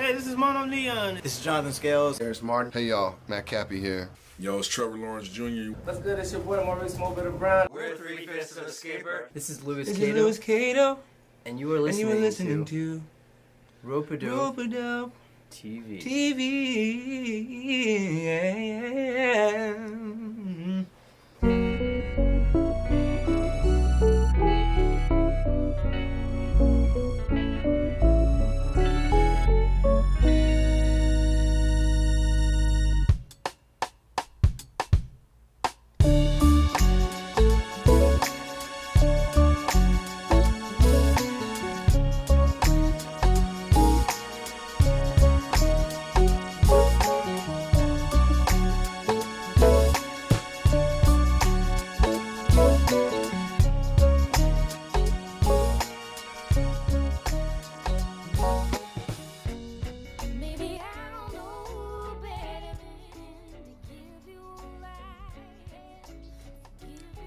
Hey, this is Mono Neon. This is Jonathan Scales. There's Martin. Hey y'all, Matt Cappy here. Yo, it's Trevor Lawrence Jr. What's good? It's your boy Maurice Mobile Brown. We're 3/5 of a Skater. This is Louis Cato. And you are listening to Ropeadope TV.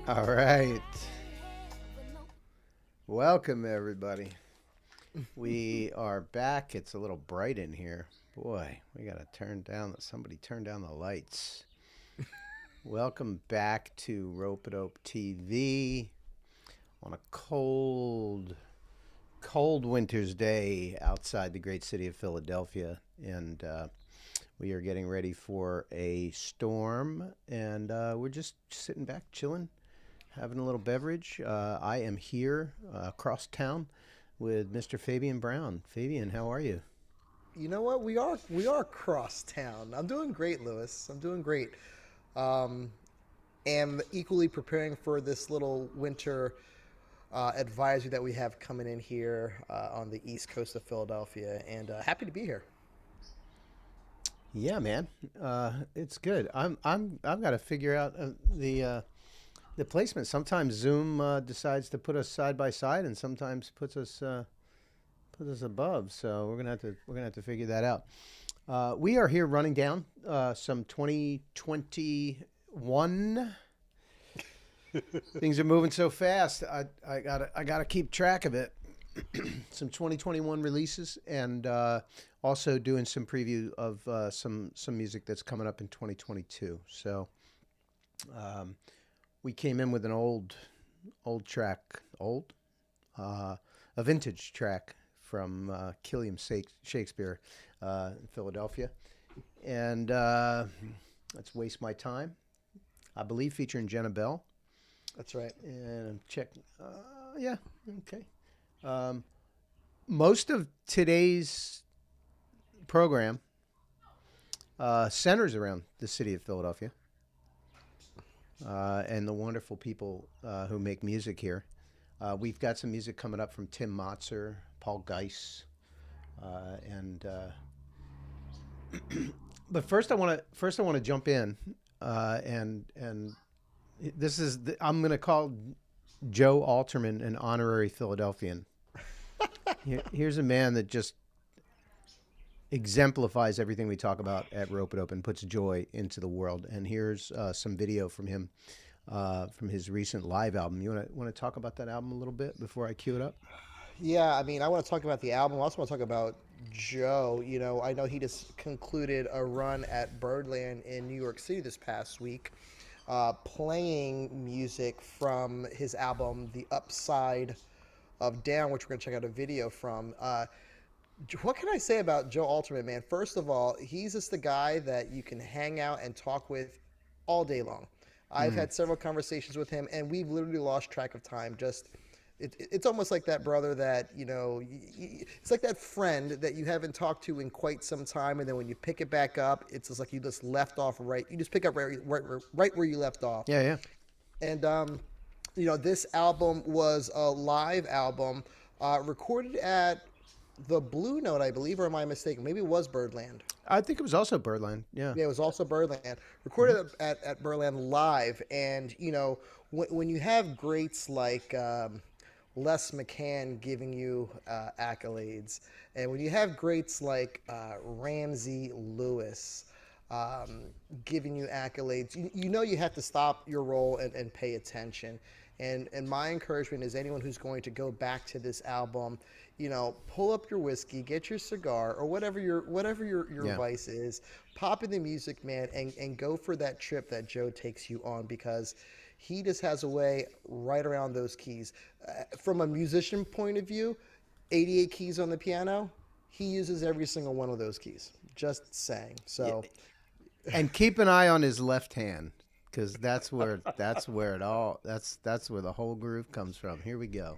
All right. Welcome, everybody. We are back. It's a little bright in here. Boy, we got to somebody turn down the lights. Welcome back to Ropeadope TV on a cold winter's day outside the great city of Philadelphia. And we are getting ready for a storm. And we're just sitting back, chilling, having a little beverage. I am here across town with Mr. Fabian Brown. Fabian, how are you? You know what? We are across town. I'm doing great, Lewis. I'm doing great. Am equally preparing for this little winter advisory that we have coming in here on the east coast of Philadelphia, and happy to be here. Yeah, man. It's good. I've got to figure out the placement. Sometimes Zoom decides to put us side by side, and sometimes puts us above. So we're gonna have to figure that out. We are here running down some 2021. Things are moving so fast. I gotta keep track of it. Some 2021 releases, and also doing some preview of some music that's coming up in 2022. So. We came in with an old track, a vintage track from Killiam Shakespeare in Philadelphia. And let's Waste My Time, I believe, featuring Jenna Bell. That's right. And check, yeah, okay. Most of today's program centers around the city of Philadelphia. And the wonderful people who make music here. We've got some music coming up from Tim Motzer, Paul Geis, and but first I want to jump in and this is I'm going to call Joe Alterman an honorary Philadelphian. Here's a man that just exemplifies everything we talk about at Ropeadope and puts joy into the world. And here's some video from him from his recent live album. You want to talk about that album a little bit before I cue it up? Yeah, I mean, I want to talk about the album. I also want to talk about Joe. You know, I know he just concluded a run at Birdland in New York City this past week, playing music from his album, The Upside of Down, which we're going to check out a video from. What can I say about Joe Alterman, man? First of all, he's just the guy that you can hang out and talk with all day long. I've had several conversations with him, and we've literally lost track of time. It's almost like that brother that, you know, it's like that friend that you haven't talked to in quite some time, and then when you pick it back up, it's just like you just left off right. You just pick up right where you left off. Yeah, yeah. And, you know, this album was a live album recorded at the Blue Note, I believe, or am I mistaken? Maybe it was Birdland. I think it was also Birdland. Yeah. Yeah, it was also Birdland. Recorded at Birdland live, and you know, when you have greats like Les McCann giving you accolades, and when you have greats like Ramsey Lewis giving you accolades, you know you have to stop your role and pay attention. And my encouragement is anyone who's going to go back to this album, you know, pull up your whiskey, get your cigar, or whatever your vice is, pop in the music, man, and go for that trip that Joe takes you on, because he just has a way right around those keys. From a musician point of view, 88 keys on the piano, he uses every single one of those keys. Just saying. So, and keep an eye on his left hand, because that's where it all that's where the whole groove comes from. Here we go.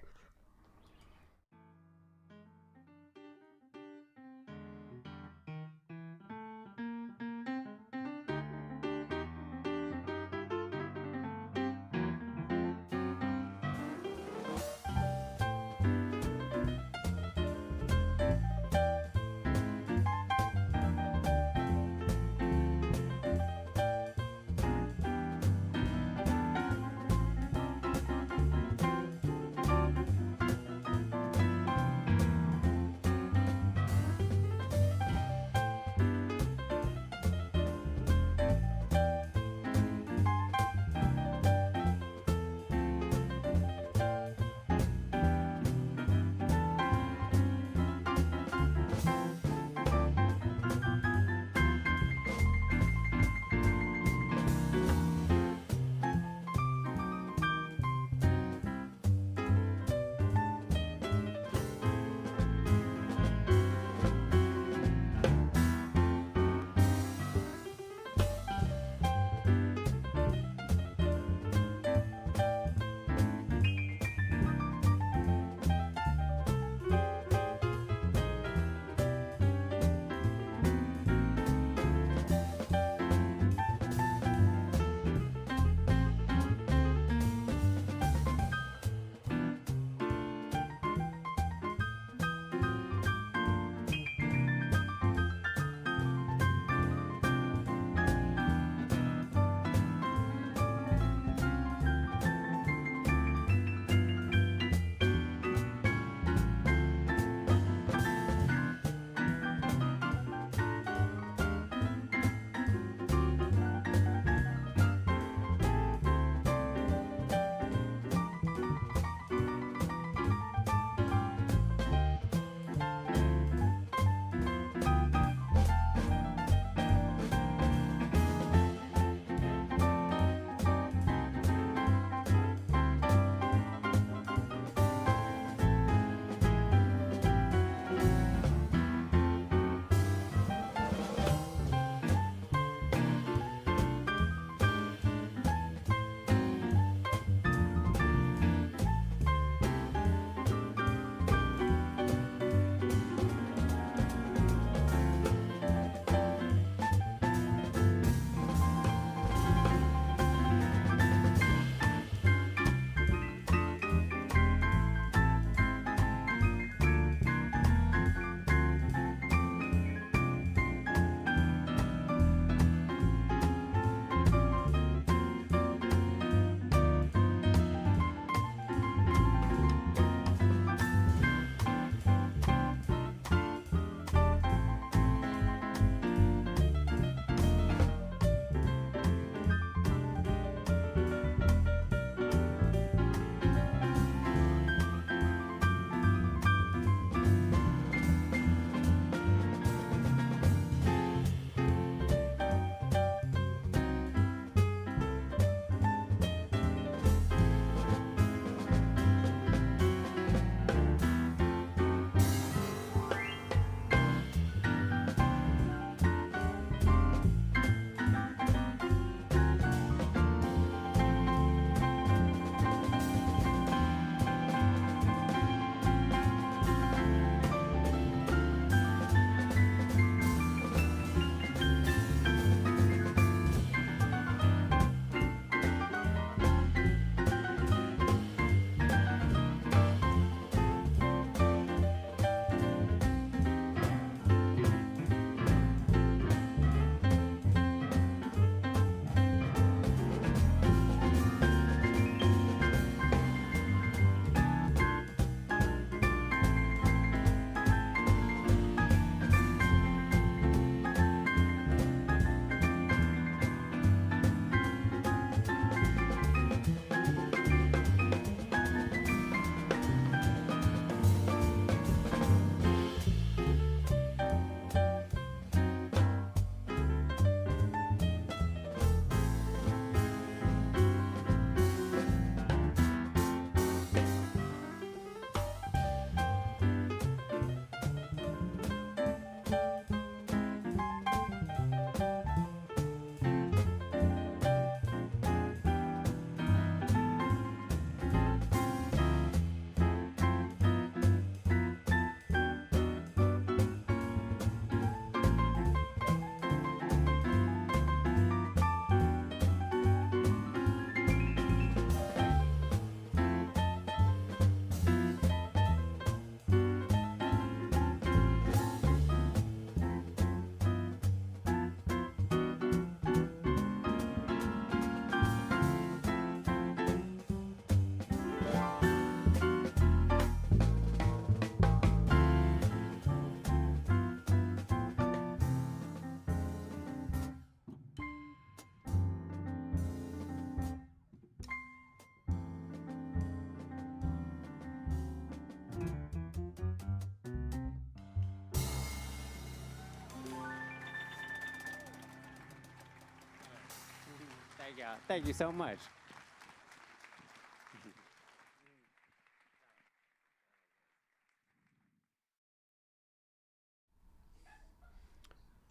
you go. Thank you so much.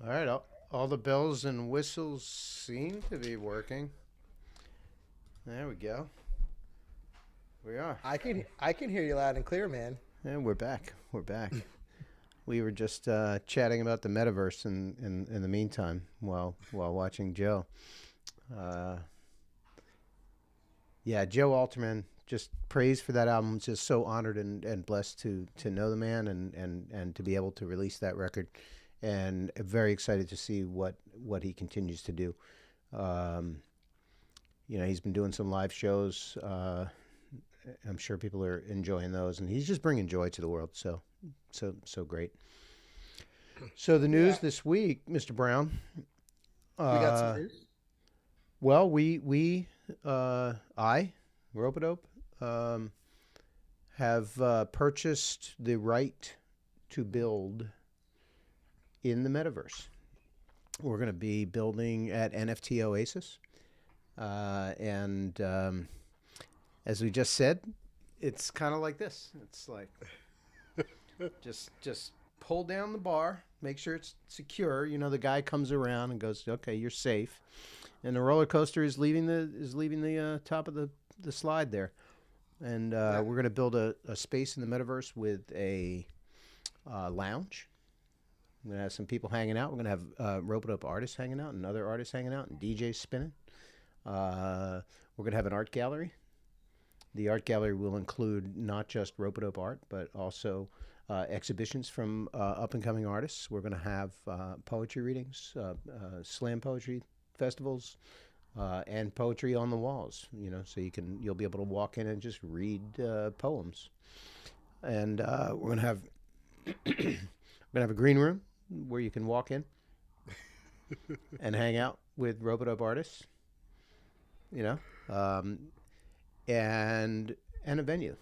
All right, all the bells and whistles seem to be working. There we go. We are. I can hear you loud and clear, man. And we're back. We're back. We were just chatting about the metaverse in the meantime while watching Joe. Yeah, Joe Alterman, just praise for that album. Just so honored and blessed to know the man and to be able to release that record. And very excited to see what he continues to do. You know, he's been doing some live shows. I'm sure people are enjoying those, and he's just bringing joy to the world. So great. So the news this week, Mr. Brown. We got some news. Well, I, Ropeadope, have purchased the right to build in the metaverse. We're going to be building at NFT Oasis. And as we just said, it's kind of like this. It's like just pull down the bar, make sure it's secure. You know, the guy comes around and goes, "Okay, you're safe." And the roller coaster is leaving the top of the slide there. And we're going to build a space in the metaverse with a lounge. We're going to have some people hanging out. We're going to have Ropeadope artists hanging out and other artists hanging out and DJs spinning. We're going to have an art gallery. The art gallery will include not just Ropeadope art, but also exhibitions from up-and-coming artists. We're going to have poetry readings, slam poetry festivals, and poetry on the walls. You know, so you'll be able to walk in and just read poems. And we're going to have a green room where you can walk in and hang out with Ropeadope artists. You know, and a venue.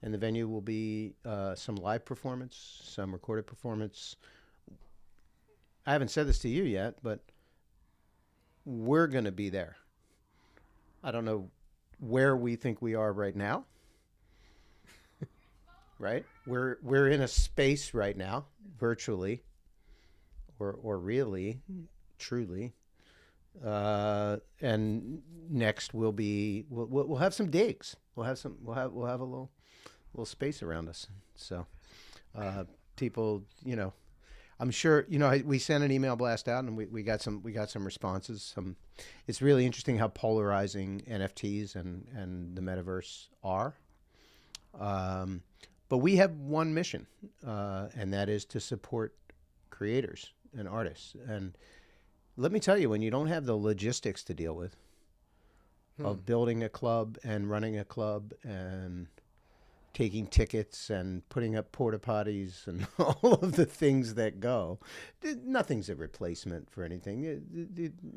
And the venue will be some live performance, some recorded performance. I haven't said this to you yet, but we're going to be there. I don't know where we think we are right now. Right? We're in a space right now, virtually, or really, truly. And next we'll have some digs. We'll have a little space around us. So people, you know, I'm sure, you know, we sent an email blast out and we got some responses. It's really interesting how polarizing NFTs and the metaverse are. But we have one mission, and that is to support creators and artists. And let me tell you, when you don't have the logistics to deal with of building a club and running a club and taking tickets and putting up porta potties and all of the things that go, nothing's a replacement for anything.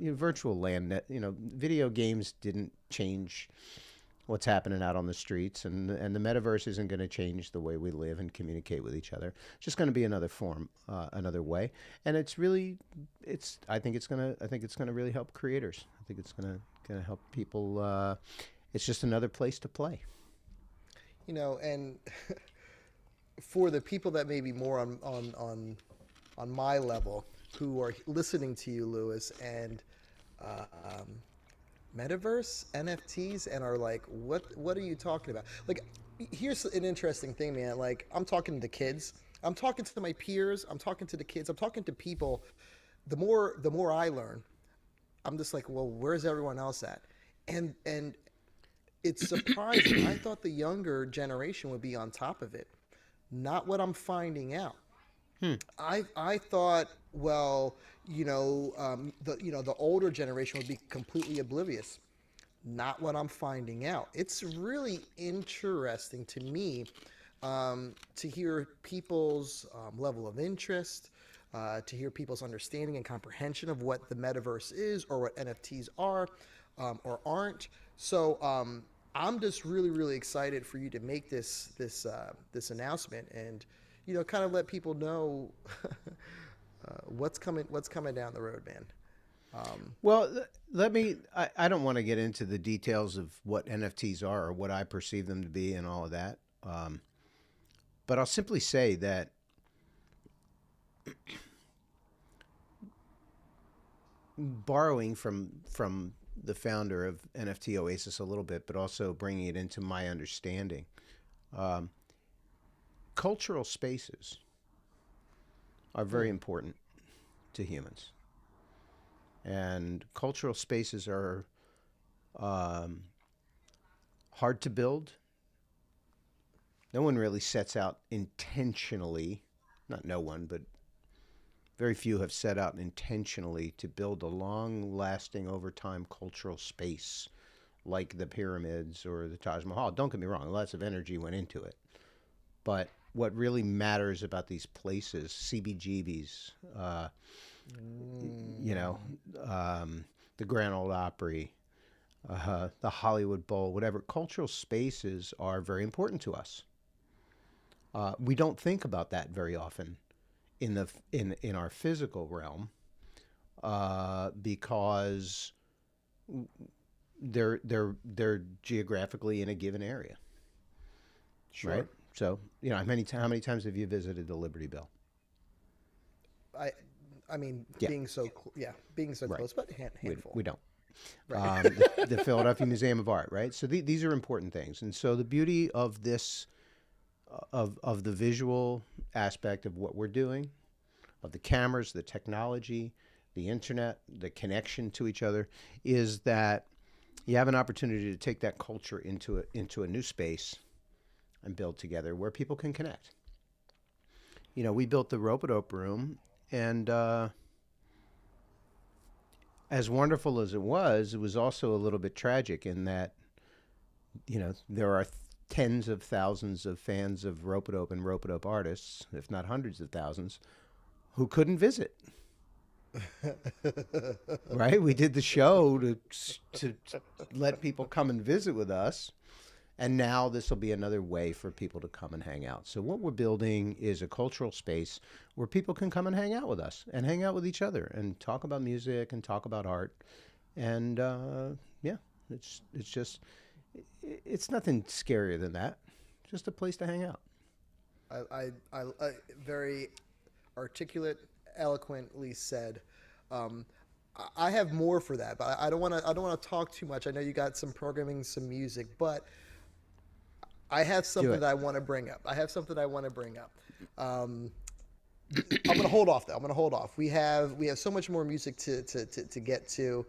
Virtual land, you know, video games didn't change what's happening out on the streets, and the metaverse isn't going to change the way we live and communicate with each other. It's just going to be another form, another way, and I think it's going to really help creators. I think it's going to help people. It's just another place to play. You know, and for the people that may be more on my level, who are listening to you, Lewis, and metaverse, NFTs, and are like, what are you talking about? Like, here's an interesting thing, man. Like, I'm talking to kids, I'm talking to my peers, I'm talking to the kids, I'm talking to people. The more I learn, I'm just like, well, where's everyone else at? And it's surprising. I thought the younger generation would be on top of it. Not what I'm finding out. I thought, well, the older generation would be completely oblivious. Not what I'm finding out. It's really interesting to me to hear people's level of interest, to hear people's understanding and comprehension of what the metaverse is or what NFTs are or aren't. So I'm just really, really excited for you to make this announcement and, you know, kind of let people know what's coming down the road, man. Well, let me. I don't want to get into the details of what NFTs are or what I perceive them to be and all of that. But I'll simply say that borrowing from the founder of NFT Oasis a little bit, but also bringing it into my understanding, cultural spaces are very important to humans. And cultural spaces are hard to build. No one really sets out intentionally, not no one, but very few have set out intentionally to build a long-lasting, over time cultural space like the pyramids or the Taj Mahal. Don't get me wrong, lots of energy went into it. But what really matters about these places, CBGBs, the Grand Ole Opry, the Hollywood Bowl, whatever, cultural spaces are very important to us. We don't think about that very often in our physical realm because they're geographically in a given area. Sure. Right? So, how many times have you visited the Liberty Bell? I mean, Yeah. being so Right. close, but handful. We don't. Right. The Philadelphia Museum of Art, right? So these are important things. And so the beauty of this, of the visual aspect of what we're doing, of the cameras, the technology, the internet, the connection to each other, is that you have an opportunity to take that culture into a new space and build together where people can connect. We built the Ropeadope room, and as wonderful as it was also a little bit tragic in that, there are tens of thousands of fans of Ropeadope and Ropeadope artists, if not hundreds of thousands, who couldn't visit. Right? We did the show to let people come and visit with us. And now this will be another way for people to come and hang out. So what we're building is a cultural space where people can come and hang out with us and hang out with each other and talk about music and talk about art. And it's nothing scarier than that. Just a place to hang out. I very articulate, eloquently said. I have more for that, but I don't want to talk too much. I know you got some programming, some music, but I have something that I want to bring up. I'm going to hold off, though. We have so much more music to get to.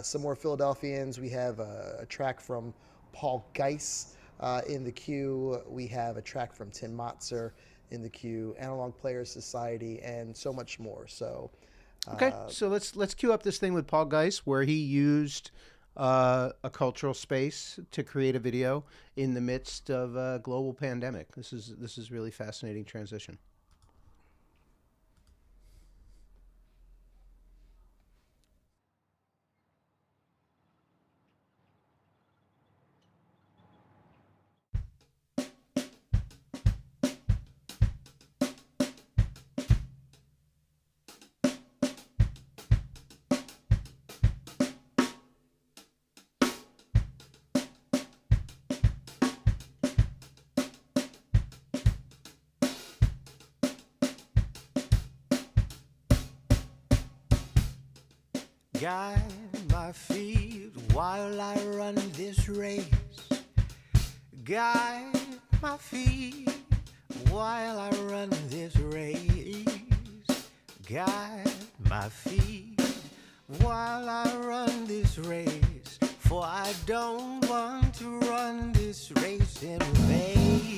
Some more Philadelphians. We have a track from Paul Geis in the queue. We have a track from Tim Motzer in the queue. Analog Players Society, and so much more. So. Okay, so let's cue up this thing with Paul Geis, where he used a cultural space to create a video in the midst of a global pandemic. This is really fascinating transition. Guide my feet while I run this race. Guide my feet while I run this race. Guide my feet while I run this race. For I don't want to run this race in vain.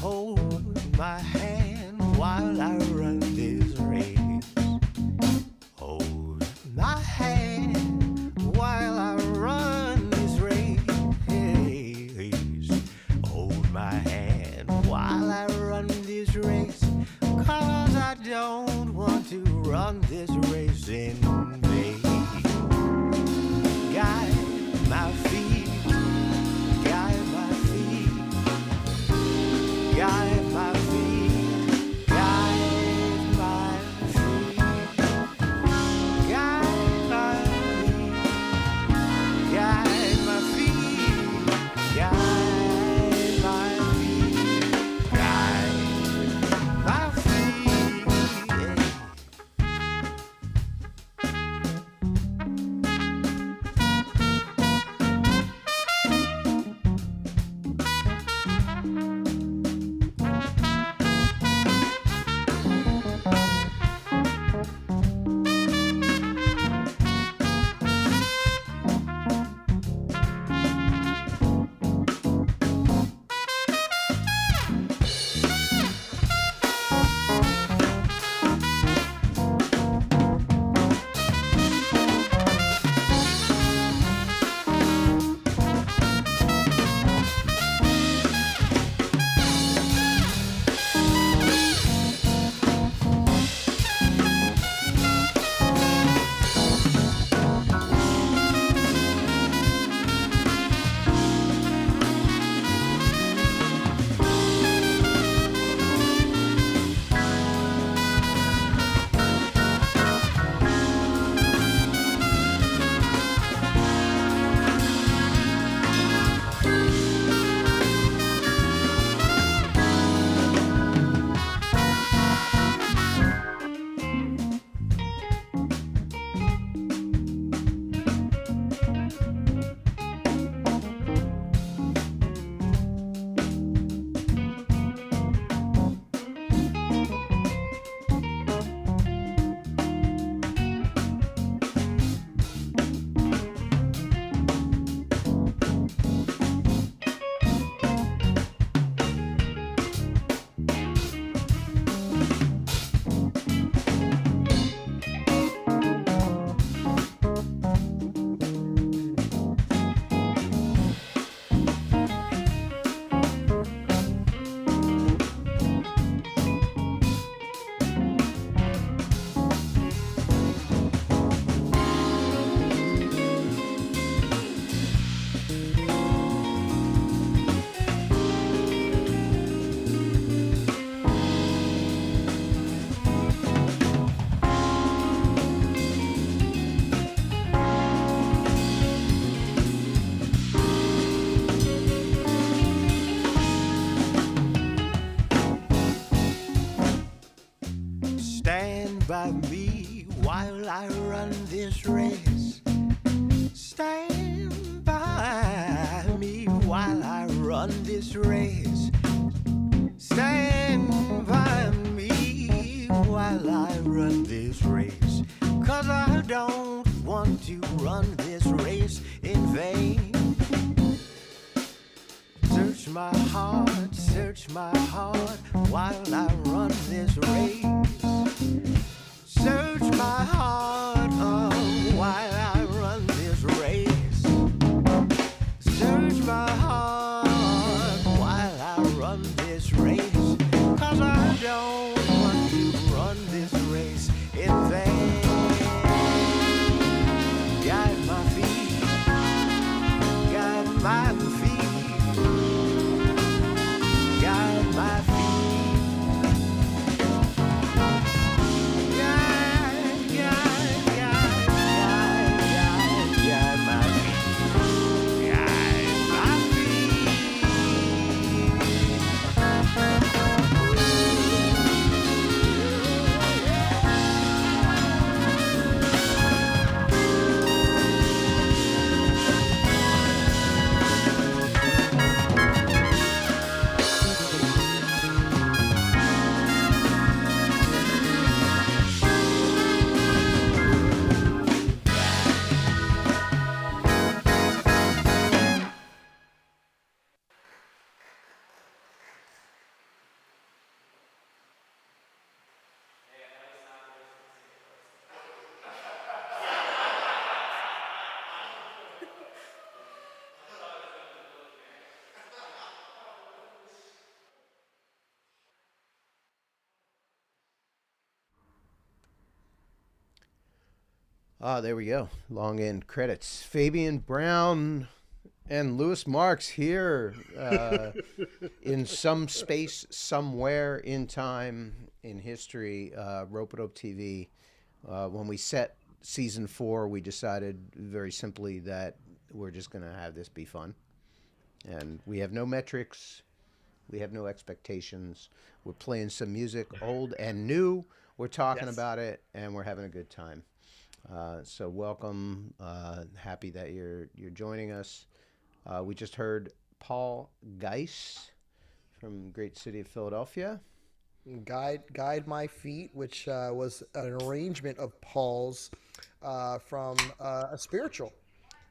Hold my hand while I run this race. Hold my hand while I run this race. Hold my hand while I run this race. 'Cause I don't want to run this race in vain. Guide my feet by me while I run this race. Stand by me while I run this race. Stand by me while I run this race. 'Cause I don't want to run this race in vain. Search my heart while I run this race. Search my heart while I run this race. Search my heart while I run this race. 'Cause I don't want to run this race in vain. Guide my feet, guide my feet, guide my feet. Ah, there we go. Long end credits. Fabian Brown and Louis Marks here in some space, somewhere in time, in history. Ropeadope TV. When we set season 4, we decided very simply that we're just going to have this be fun. And we have no metrics. We have no expectations. We're playing some music, old and new. We're talking about it, and we're having a good time. So welcome. Happy that you're joining us. We just heard Paul Geis from great city of Philadelphia. Guide My Feet, which was an arrangement of Paul's from a spiritual,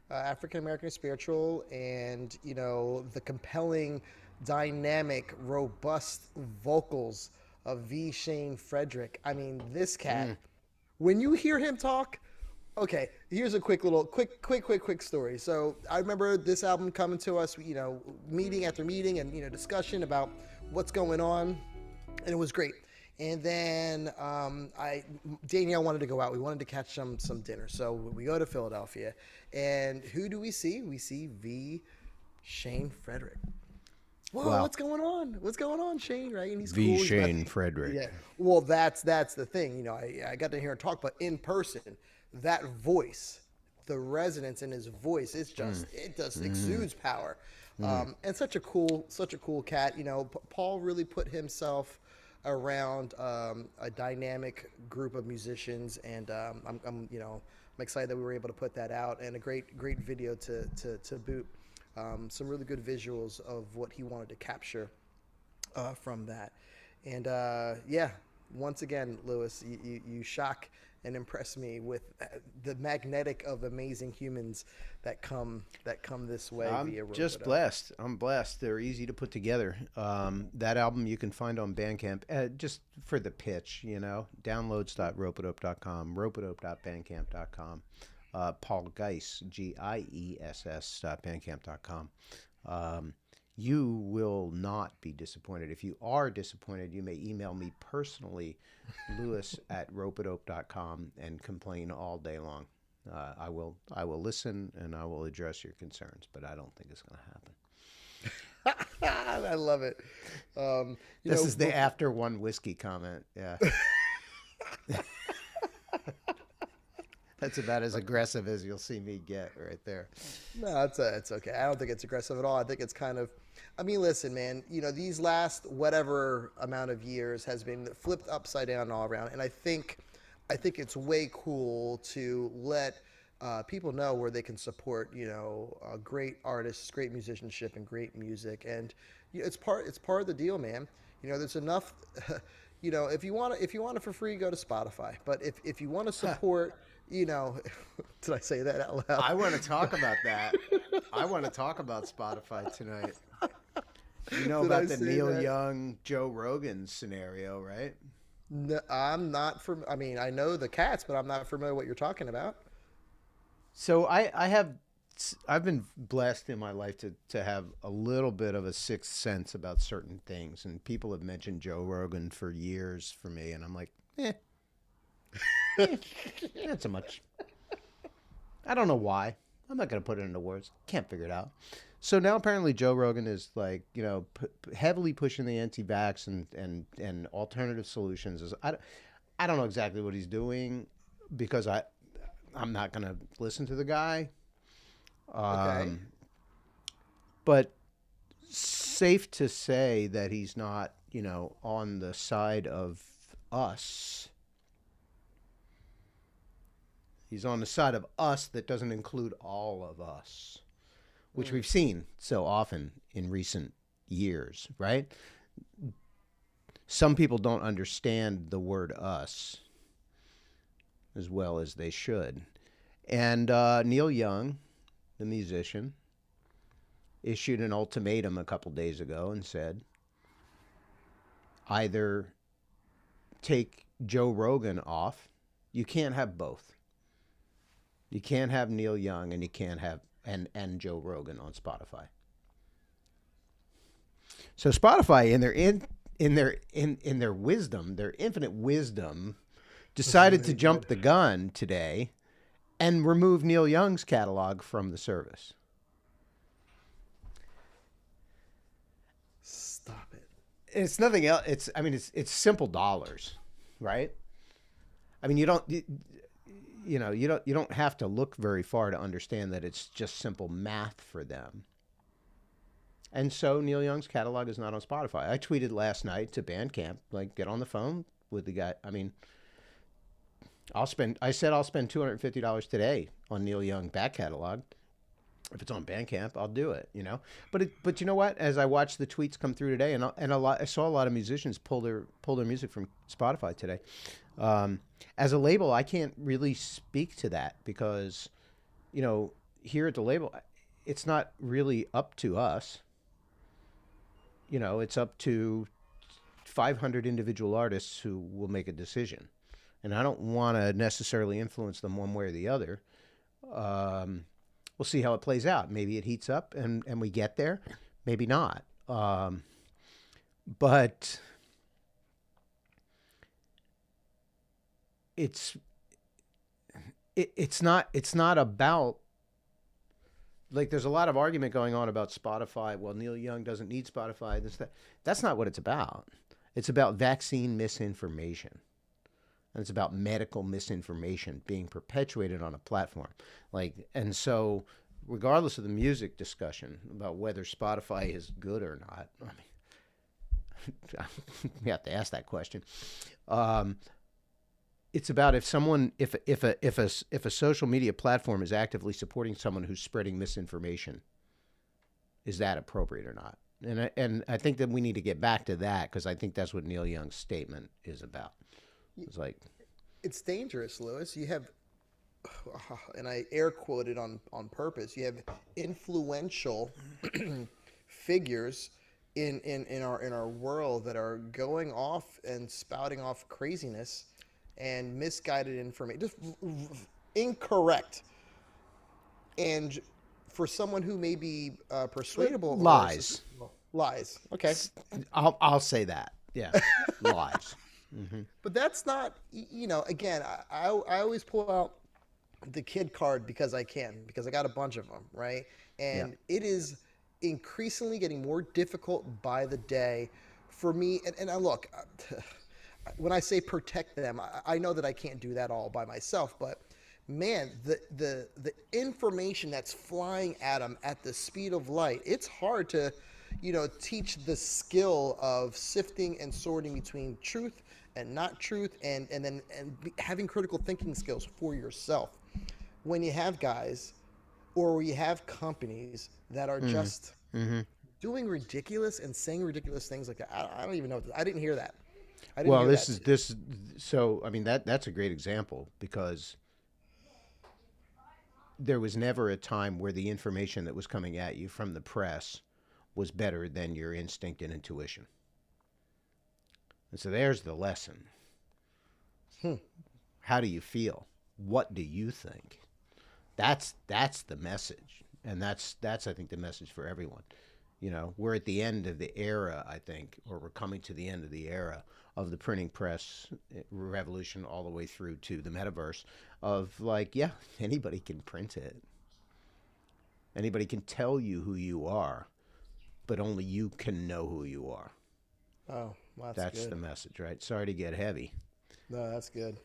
African-American spiritual, and, you know, the compelling, dynamic, robust vocals of V. Shane Frederick. I mean, this cat, when you hear him talk, okay, here's a quick story. So I remember this album coming to us, you know, meeting after meeting and, you know, discussion about what's going on, and it was great. And then Danielle wanted to go out. We wanted to catch some dinner. So we go to Philadelphia, and who do we see? We see V. Shane Frederick. Whoa, wow. What's going on? What's going on, Shane? Right? And he's V. cool. Shane Frederick. Yeah. Well, that's the thing. You know, I got to hear him talk, but in person, that voice, the resonance in his voice, it's just it just exudes power. And such a cool cat. You know, Paul really put himself around a dynamic group of musicians, and I'm excited that we were able to put that out, and a great video to boot. Some really good visuals of what he wanted to capture from that. And once again, Louis, you shock and impress me with the magnetic of amazing humans that come this way. I'm just blessed. I'm blessed. They're easy to put together. That album you can find on Bandcamp. Just for the pitch, you know, downloads.ropeadope.com, ropeadope.bandcamp.com. Paul Geis, GIESS.bandcamp.com. You will not be disappointed. If you are disappointed, you may email me personally, Lewis@ropeadope.com, and complain all day long. I will listen, and I will address your concerns, but I don't think it's going to happen. I love it. This is the after one whiskey comment. Yeah. That's about as aggressive as you'll see me get right there. No, it's okay. I don't think it's aggressive at all. I think it's kind of, I mean, listen, man, you know, these last whatever amount of years has been flipped upside down all around. And I think I think it's way cool to let people know where they can support, great artists, great musicianship, and great music. And it's part of the deal, man. There's enough. If you want it for free, go to Spotify. But if you want to support, did I say that out loud? I want to talk about that. I want to talk about Spotify tonight. You know about the Neil Young, Joe Rogan scenario, right? No, I'm not from. I mean, I know the cats, but I'm not familiar with what you're talking about. So I've been blessed in my life to have a little bit of a sixth sense about certain things, and people have mentioned Joe Rogan for years for me, and I'm like, not so much. I don't know why. I'm not going to put it into words. Can't figure it out. So now apparently Joe Rogan is like, heavily pushing the anti-vax and alternative solutions. I don't know exactly what he's doing because I'm not going to listen to the guy. Okay. But safe to say that he's not, on the side of us. He's on the side of us that doesn't include all of us, which we've seen so often in recent years, right? Some people don't understand the word us as well as they should. And Neil Young, the musician, issued an ultimatum a couple days ago and said, either take Joe Rogan off. You can't have both. You can't have Neil Young and you can't have and Joe Rogan on Spotify. So Spotify, in their wisdom, their infinite wisdom, decided to jump the gun today and remove Neil Young's catalog from the service. Stop it. It's nothing else. It's simple dollars, right? I mean, you don't have to look very far to understand that it's just simple math for them. And so Neil Young's catalog is not on Spotify. I tweeted last night to Bandcamp, like, get on the phone with the guy. I mean, I'll spend $250 today on Neil Young back catalog. If it's on Bandcamp, I'll do it, But you know what? As I watched the tweets come through today, I saw a lot of musicians pull their music from Spotify today. As a label, I can't really speak to that because, here at the label, it's not really up to us. It's up to 500 individual artists who will make a decision. And I don't want to necessarily influence them one way or the other. We'll see how it plays out. Maybe it heats up and we get there. Maybe not. But it's not about, like, there's a lot of argument going on about Spotify. Well, Neil Young doesn't need Spotify. That's not what it's about. It's about vaccine misinformation. And it's about medical misinformation being perpetuated on a platform. And so regardless of the music discussion about whether Spotify is good or not, we have to ask that question. It's about if a social media platform is actively supporting someone who's spreading misinformation, is that appropriate or not? And I think that we need to get back to that because I think that's what Neil Young's statement is about. It's dangerous, Lewis. You have, and I air quoted on purpose, you have influential figures in our world that are going off and spouting off craziness and misguided information, just incorrect. And for someone who may be persuadable, lies. Okay, I'll say that. Yeah, lies. Mm-hmm. But that's not, again, I always pull out the kid card because I got a bunch of them, right? And It is increasingly getting more difficult by the day for me. And I look, when I say protect them, I know that I can't do that all by myself, but man, the information that's flying at them at the speed of light, it's hard to, teach the skill of sifting and sorting between truth and not truth, and having critical thinking skills for yourself. When you have guys or you have companies that are just doing ridiculous and saying ridiculous things like that, I don't even know. I didn't hear that. Well, so I mean that's a great example, because there was never a time where the information that was coming at you from the press was better than your instinct and intuition. And so there's the lesson. How do you feel? What do you think? That's the message, and that's I think the message for everyone. You know, we're at the end of the era, I think, or we're coming to the end of the era of the printing press revolution, all the way through to the metaverse of, like, yeah, anybody can print it. Anybody can tell you who you are, but only you can know who you are. Oh, well, that's good. The message, right? Sorry to get heavy. No, that's good.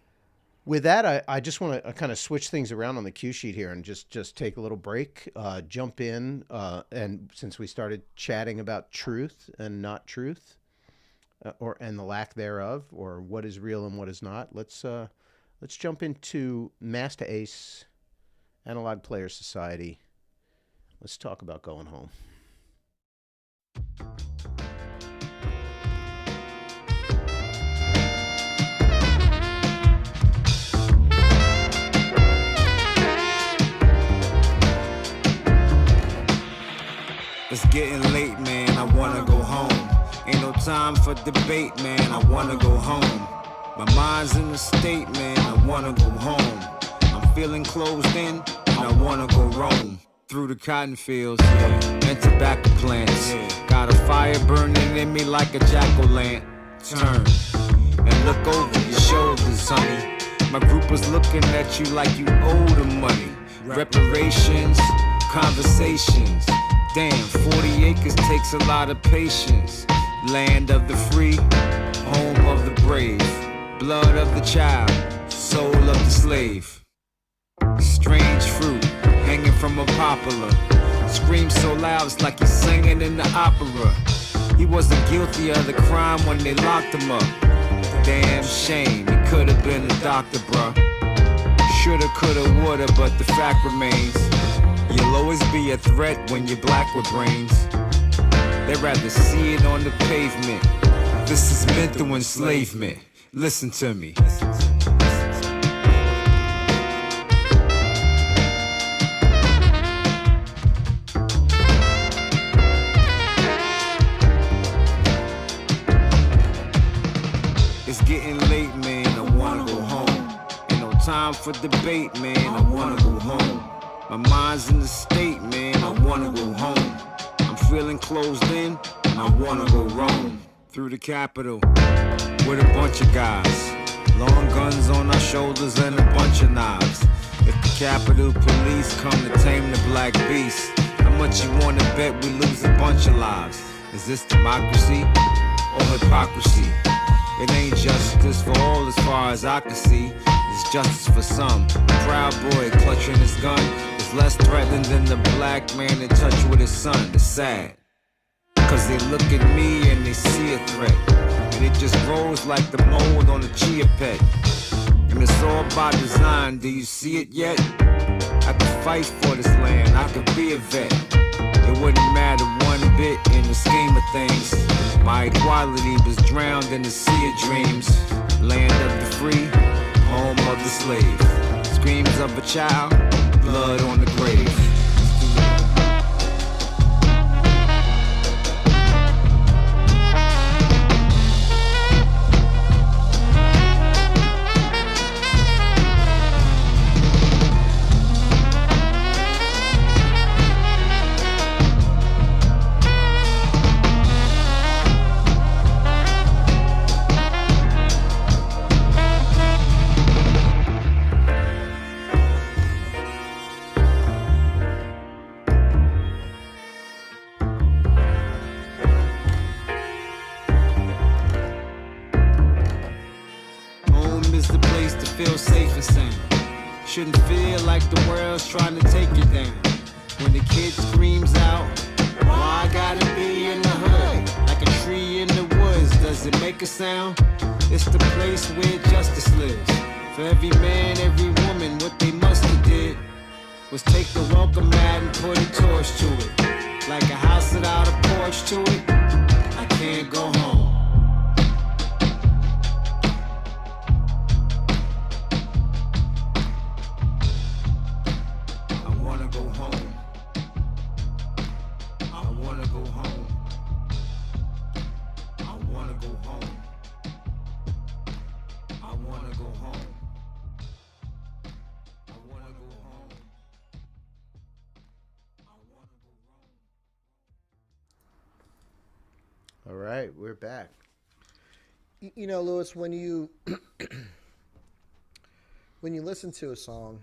With that, I just want to kind of switch things around on the cue sheet here and just take a little break, jump in, and since we started chatting about truth and not truth, and the lack thereof, or what is real and what is not, let's jump into Master Ace, Analog Player Society. Let's talk about going home. It's getting late, man, I wanna go home. Ain't no time for debate, man, I wanna go home. My mind's in a state, man, I wanna go home. I'm feeling closed in, and I wanna go roam. Through the cotton fields, and tobacco plants. Got a fire burning in me like a jack-o'-lantern. And look over your shoulders, honey. My group was looking at you like you owe them money. Reparations, conversations. Damn, 40 acres takes a lot of patience. Land of the free, home of the brave. Blood of the child, soul of the slave. Strange fruit, hanging from a poplar. Screams so loud, it's like he's singing in the opera. He wasn't guilty of the crime when they locked him up. Damn shame, he could have been a doctor, bruh. Shoulda, coulda, woulda, but the fact remains, you'll always be a threat when you're black with brains. They'd rather see it on the pavement. This is mental enslavement. Listen to me. It's getting late, man, I wanna go home. Ain't no time for debate, man, I wanna go home. My mind's in the state, man, I wanna go home. I'm feeling closed in, and I wanna go roam. Through the Capitol, with a bunch of guys. Long guns on our shoulders and a bunch of knives. If the Capitol Police come to tame the black beast, how much you wanna bet we lose a bunch of lives? Is this democracy or hypocrisy? It ain't justice for all as far as I can see. It's justice for some. Proud boy clutching his gun is less threatening than the black man in touch with his son. It's sad, cause they look at me and they see a threat, and it just grows like the mold on a chia pet. And it's all by design, do you see it yet? I could fight for this land, I could be a vet. It wouldn't matter one bit in the scheme of things. My equality was drowned in the sea of dreams. Land of the free, home of the slave. Screams of a child, blood on the grave. Shouldn't feel like the world's trying to take you down. When the kid screams out, why I gotta be in the hood? Like a tree in the woods, does it make a sound? It's the place where justice lives. For every man, every woman, what they must have did was take the welcome mat and put a torch to it. Like a house without a porch to it, I can't go home. I wanna go home. I wanna go home. I wanna go home. I wanna go home. I wanna go home. I wanna go home. All right, we're back. You know, Lewis, when you when you listen to a song,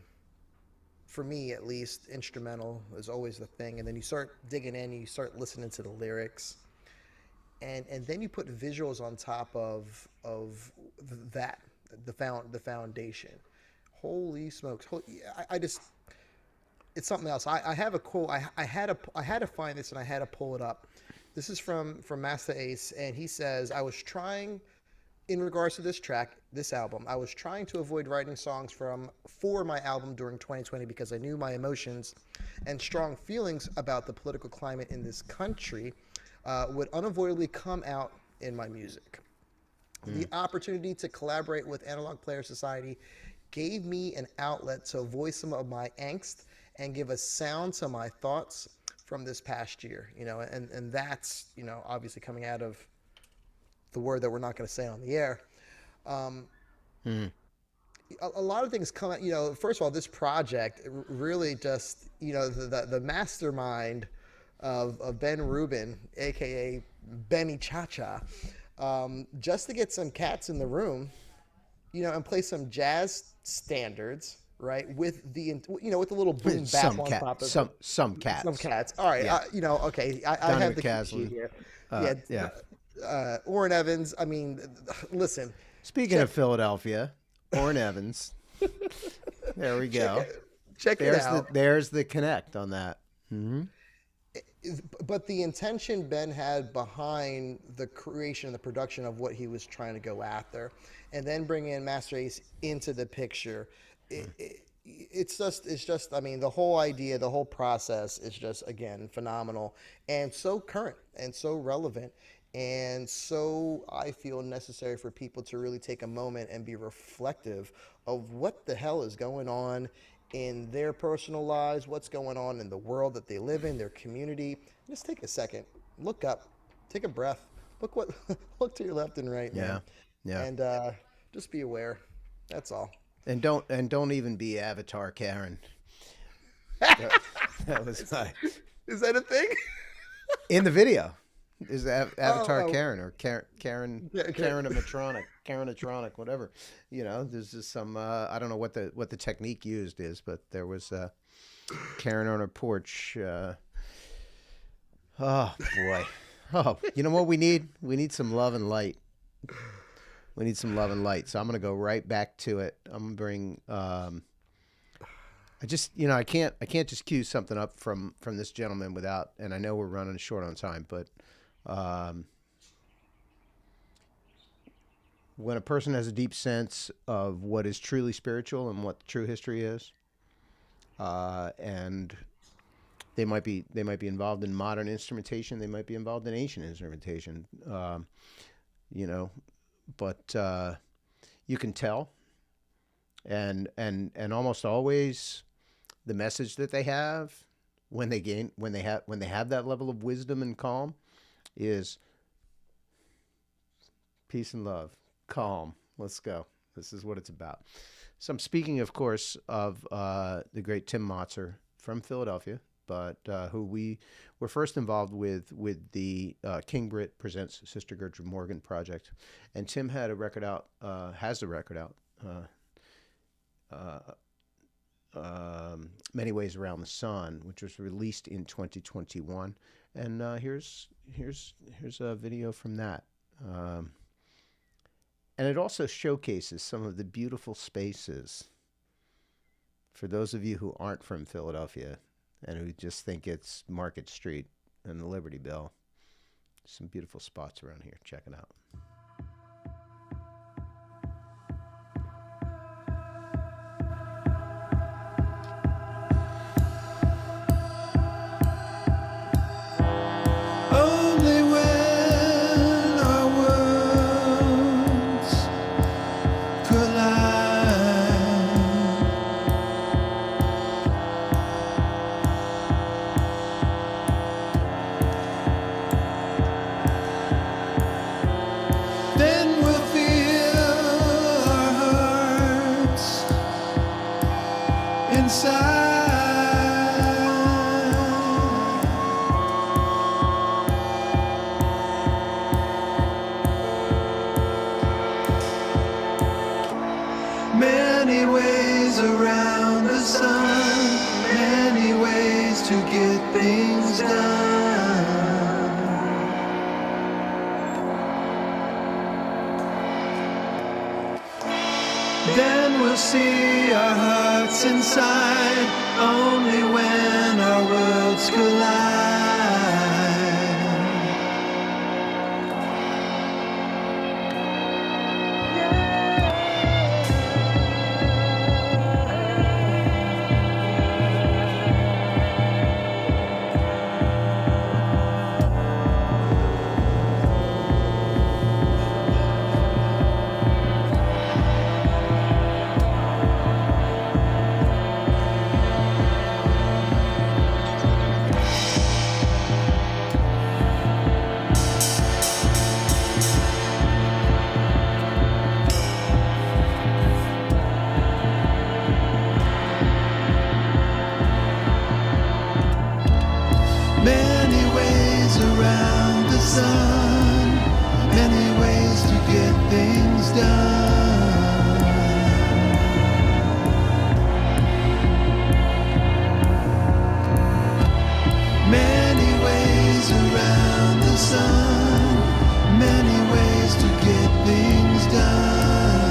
for me at least, instrumental is always the thing, and then you start digging in, you start listening to the lyrics, and then you put visuals on top of that, the foundation. Holy smokes! I just, it's something else. I have a quote. I had to find this, and I had to pull it up. This is from Master Ace, and he says, "I was trying, in regards to this track, this album, I was trying to avoid writing songs for my album during 2020 because I knew my emotions and strong feelings about the political climate in this country would unavoidably come out in my music. The opportunity to collaborate with Analog Player Society gave me an outlet to voice some of my angst and give a sound to my thoughts from this past year, you know, and that's, you know, obviously coming out of the word that we're not going to say on the air. A lot of things come out, you know, first of all, this project really just, you know, the mastermind of Ben Rubin, aka Benny Cha-Cha, just to get some cats in the room, you know, and play some jazz standards, right? With the, you know, with the little boom bap on top of it. Some cats. Some cats. All right. Yeah. You know, okay. I have the key sheet here. Orrin Evans. I mean, listen. Speaking of Philadelphia, Orrin Evans. There we go. Check it out. There's the connect on that. Mm-hmm. But the intention Ben had behind the creation and the production of what he was trying to go after, and then bring in Master Ace into the picture, it's just, I mean, the whole idea, the whole process is just, again, phenomenal and so current and so relevant. And so I feel necessary for people to really take a moment and be reflective of what the hell is going on in their personal lives, what's going on in the world that they live in, their community. Just take a second, look up, take a breath, look to your left and right, man. Yeah. And just be aware. That's all. And don't even be Avatar Karen. That was nice. Is that a thing? In the video. Is Avatar Karen or Karenatronic, whatever. You know, there's just some I don't know what the technique used is, but there was Karen on her porch. Oh boy. Oh, you know what we need? We need some love and light. We need some love and light. So I'm gonna go right back to it. I'm gonna bring I just, you know, I can't just cue something up from this gentleman without, and I know we're running short on time, but when a person has a deep sense of what is truly spiritual and what true history is, and they might be involved in modern instrumentation, they might be involved in ancient instrumentation, you know, but you can tell, and almost always the message that they have when they have that level of wisdom and calm is peace and love, calm, let's go. This is what it's about. So I'm speaking, of course, of the great Tim Motzer from Philadelphia, but who we were first involved with the King Britt Presents Sister Gertrude Morgan project. And Tim had a record out, has a record out, Many Ways Around the Sun, which was released in 2021. And here's a video from that. And it also showcases some of the beautiful spaces for those of you who aren't from Philadelphia and who just think it's Market Street and the Liberty Bell. Some beautiful spots around here. Check it out. to get things done. Then we'll see our hearts inside, only when our worlds collide. Many ways around the sun, many ways to get things done. Many ways around the sun, many ways to get things done.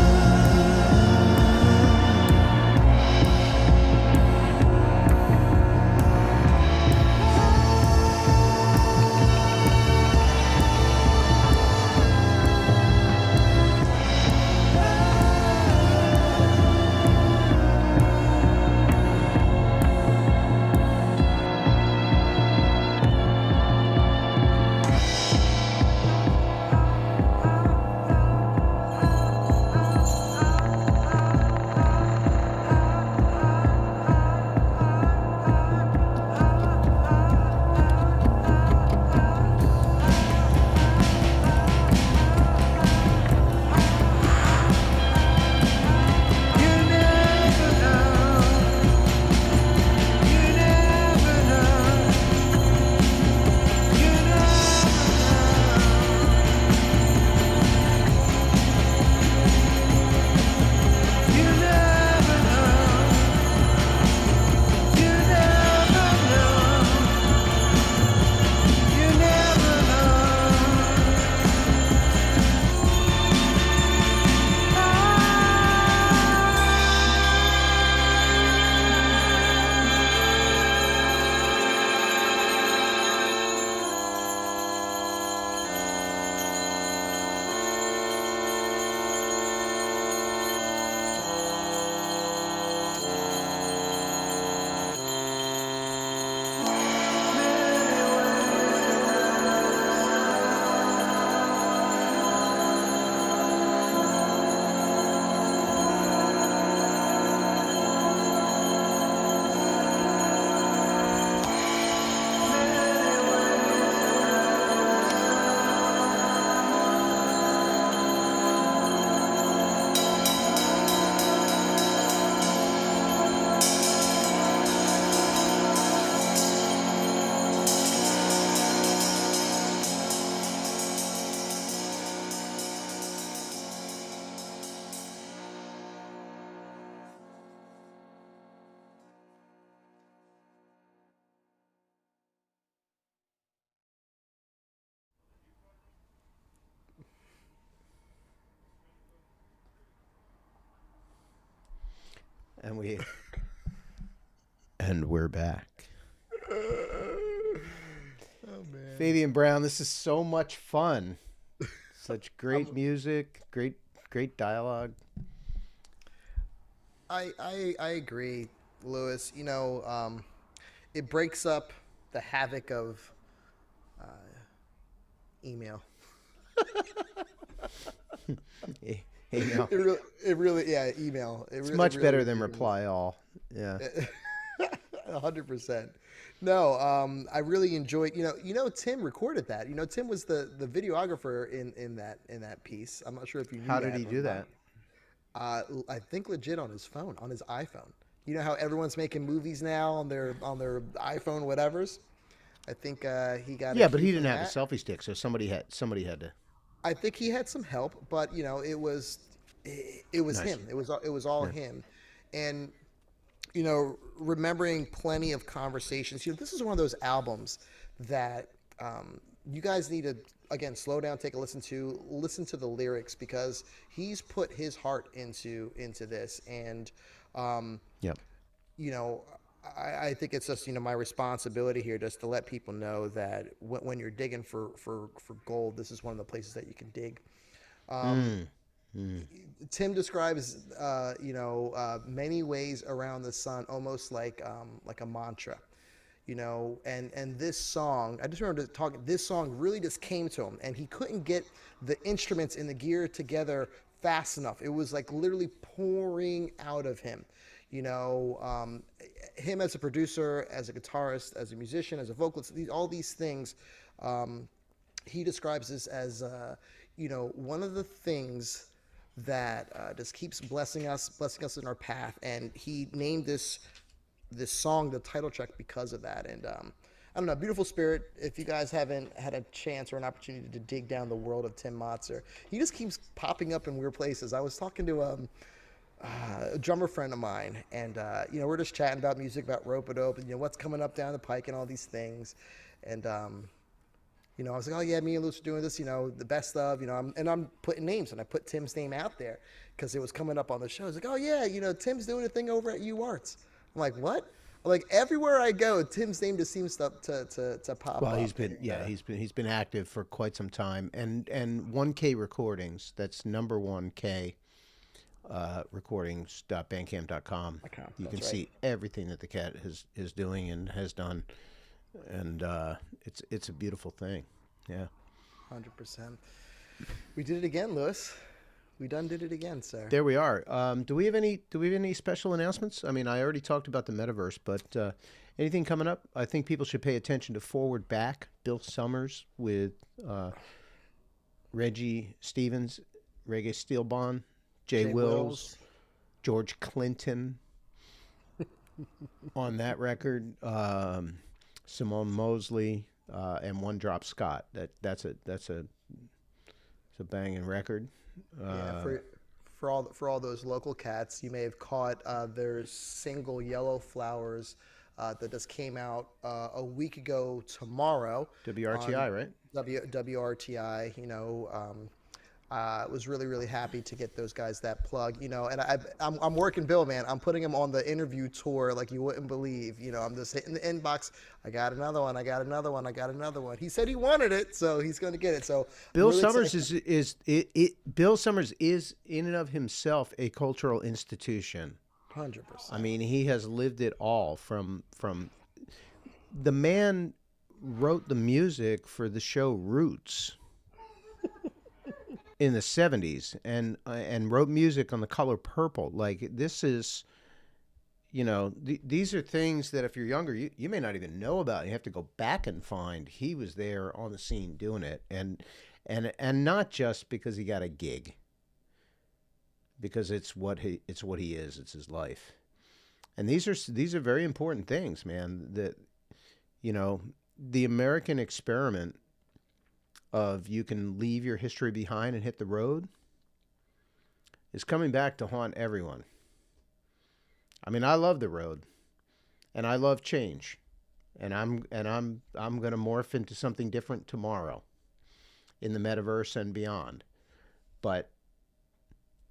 And we're back. Oh man. Fabian Brown, this is so much fun. Such great music, great dialogue. I agree, Lewis. You know, it breaks up the havoc of email. Email. It really, yeah, email. It's much better than reply all. Yeah. 100%. No, I really enjoyed. You know, Tim recorded that. You know, Tim was the videographer in that piece. I'm not sure if you knew. How did he do that? I think legit on his phone, on his iPhone. You know how everyone's making movies now on their iPhone whatevers. I think he got. Yeah, but he didn't have a selfie stick, so somebody had to. I think he had some help, but you know, it was Nice. him. It was all Yeah. him, and remembering plenty of conversations. This is one of those albums that you guys need to, again, slow down, take a listen to the lyrics, because he's put his heart into this. And, Yep. I think it's just, my responsibility here just to let people know that when you're digging for gold, this is one of the places that you can dig. Tim describes, many ways around the sun, almost like a mantra, and this song, I just remember talking, this song really just came to him, and he couldn't get the instruments and the gear together fast enough. It was like literally pouring out of him. Him as a producer, as a guitarist, as a musician, as a vocalist, all these things, he describes this as, one of the things that just keeps blessing us in our path. And he named this song the title track because of that. And I don't know, Beautiful Spirit. If you guys haven't had a chance or an opportunity to dig down the world of Tim Motzer, he just keeps popping up in weird places. I was talking to a drummer friend of mine, and we're just chatting about music, about Ropeadope, and what's coming up down the pike and all these things. And I was like, oh yeah, me and Luce are doing this, the best of, I'm putting names, and I put Tim's name out there because it was coming up on the show. I was like, oh yeah, Tim's doing a thing over at UArts. I'm like, what? I'm like, everywhere I go, Tim's name just seems to pop up. Well, he's been active for quite some time, and 1K Recordings, that's number 1K recordings.bandcamp.com. You can see everything that the cat is doing and has done, and it's a beautiful thing. Yeah, 100%. We did it again, Lewis. We done did it again, sir. There we are. Do we have any special announcements? I mean, I already talked about the metaverse, but anything coming up? I think people should pay attention to Forward Back, Bill Summers with Reggie Stevens, Reggae Steelbond, Jay Wills, George Clinton on that record, Simone Mosley, and One Drop Scott. That's a banging record. Yeah, for all those local cats, you may have caught their single Yellow Flowers that just came out a week ago tomorrow. WRTI, right? WRTI, was really, really happy to get those guys that plug, and I'm working Bill, man. I'm putting him on the interview tour like you wouldn't believe. I'm just hitting the inbox. I got another one. I got another one. I got another one. He said he wanted it, so he's going to get it. So Bill Summers Bill Summers is in and of himself a cultural institution. 100%. I mean, he has lived it all. From the man wrote the music for the show Roots in the 70s, and wrote music on The Color Purple. Like, this is, these are things that if you're younger, you may not even know about. You have to go back and find. He was there on the scene doing it, and not just because he got a gig, because it's what he is. It's his life. And these are very important things, man. That, the American experiment of you can leave your history behind and hit the road is coming back to haunt everyone. I mean, I love the road, and I love change, and I'm going to morph into something different tomorrow in the metaverse and beyond. But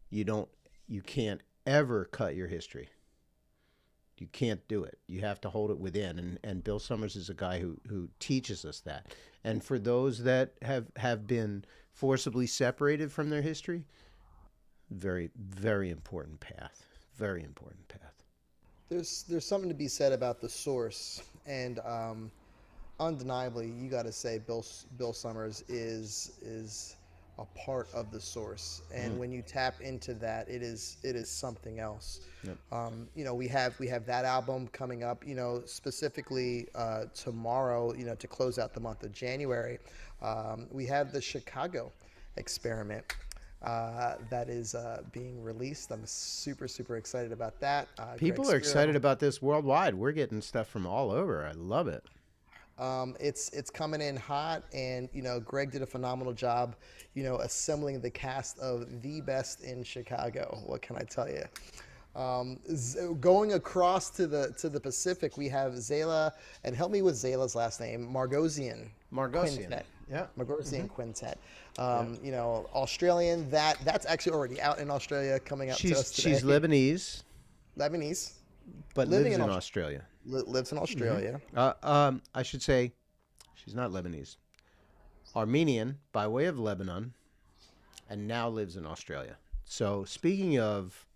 you can't ever cut your history. You can't do it. You have to hold it within. And Bill Summers is a guy who teaches us that. And for those that have been forcibly separated from their history, very, very important path. Very important path. There's something to be said about the source, and undeniably, you got to say Bill Summers is a part of the source, and when you tap into that, it is something else. Yep. We have that album coming up, specifically tomorrow, to close out the month of January. We have the Chicago Experiment that is being released. I'm super, super excited about that. People are excited about this worldwide. We're getting stuff from all over. I love it. It's coming in hot, and Greg did a phenomenal job, assembling the cast of the best in Chicago. What can I tell you? Going across to the Pacific, we have Zayla, and help me with Zayla's last name, Margosian. Quintet. Yeah. Margosian Quintet. You know, Australian. That's actually already out in Australia, coming out to us today. She's Lebanese, but but living lives in in Australia. Lives in Australia. I should say, she's not Lebanese. Armenian by way of Lebanon, and now lives in Australia. So speaking of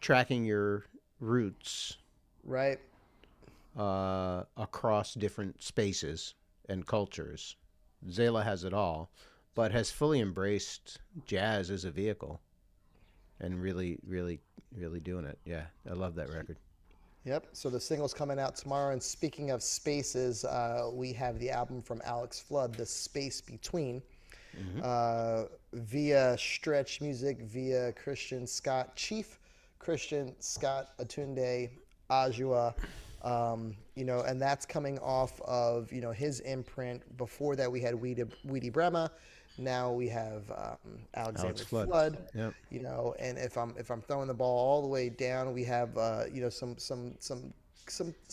tracking your roots, Right. Across different spaces and cultures, Zayla has it all, but has fully embraced jazz as a vehicle, and really doing it. Yeah, I love that record. Yep. So the single's coming out tomorrow. And speaking of spaces, we have the album from Alex Flood, The Space Between, via Stretch Music, via Chief Christian Scott Atunde Ajua. You know, and that's coming off of, you know, his imprint. Before that, we had Weedy Brema. Now we have Alexander Flood. Yep. You know, and if I'm throwing the ball all the way down, we have you know, some interesting.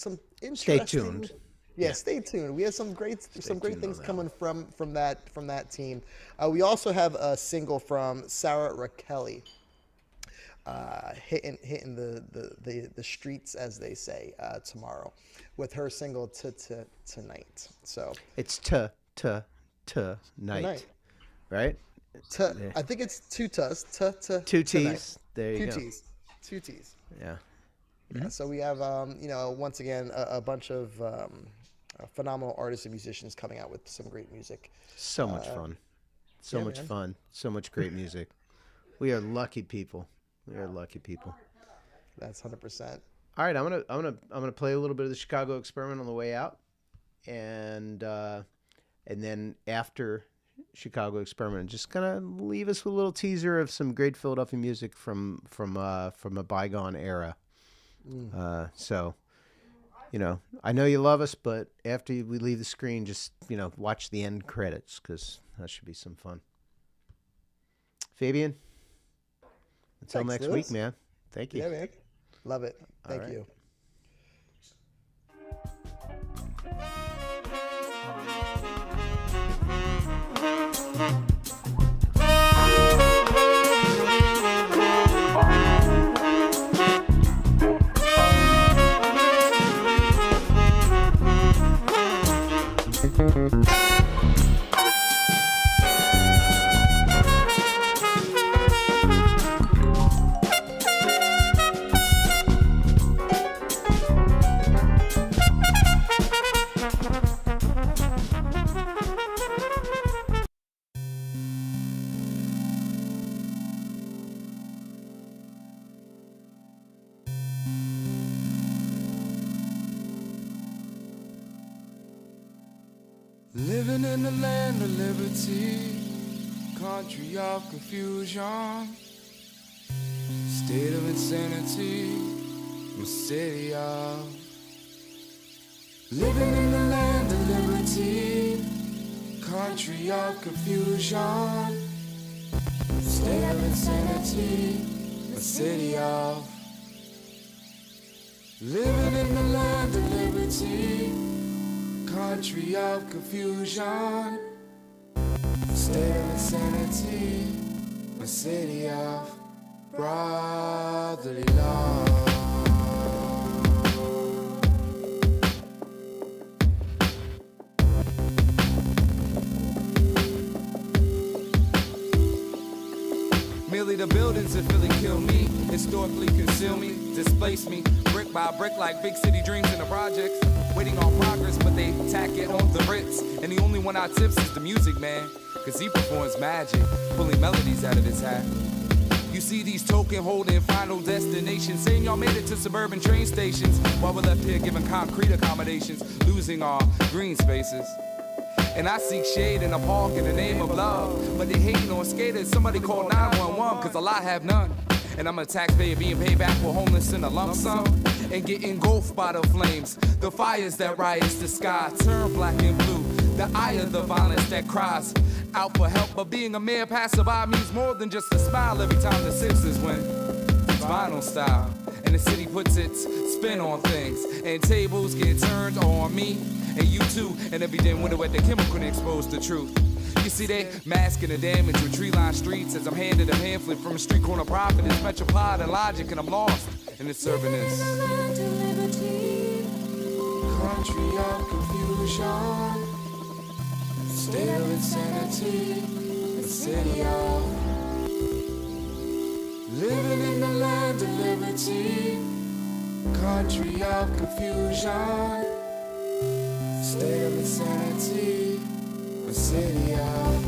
Stay tuned. Yeah, stay tuned. We have some great things coming from that team. We also have a single from Sarah Raquel, hitting the streets, as they say, tomorrow, with her single Tonight. So It's night. Right? I think it's two T's. Two T's. There you go. Two T's. Yeah. Yeah, so we have, you know, once again, a bunch of phenomenal artists and musicians coming out with some great music. So much fun. So much man. fun. So much great music. We are lucky people. That's 100%. All right, I'm gonna play a little bit of the Chicago Experiment on the way out, and then after Chicago Experiment, just gonna leave us with a little teaser of some great Philadelphia music from a bygone era. So, you know, I know you love us, but after we leave the screen, just, you know, watch the end credits, because that should be some fun. Fabian, until Thanks, next Lewis. week, man. Thank you. Yeah, man. Love it. Thank right. you. Living in the land of liberty, country of confusion, state of insanity, my city of. Living in the land of liberty, country of confusion, state of insanity, my city of. Living in the land of liberty, country of confusion, state of insanity, a city of brotherly love. Merely the buildings that Philly kill me, historically conceal me, displace me, brick by brick like big city dreams in the projects. Waiting on progress, but they tack it on the Ritz. And the only one I tips is the music man, cause he performs magic, pulling melodies out of his hat. You see these token holding final destinations, saying y'all made it to suburban train stations, while we're left here giving concrete accommodations, losing our green spaces. And I seek shade in a park in the name of love, but they hating on skaters. Somebody call 911, cause a lot have none. And I'm a taxpayer being paid back for homeless in a lump sum, and get engulfed by the flames, the fires that rise the sky, turn black and blue, the eye of the violence that cries out for help. But being a mere passerby means more than just a smile every time the Sixers win. vinyl style. And the city puts its spin on things. And tables get turned on me and you too. And every damn window at the chemical can expose the truth. You see they masking the damage with tree-lined streets as I'm handed a pamphlet from a street corner prophet. It's metropolitan logic and I'm lost. And it's serving this country of confusion, state of insanity, the city of living in the land of liberty, country of confusion, state of insanity, the city of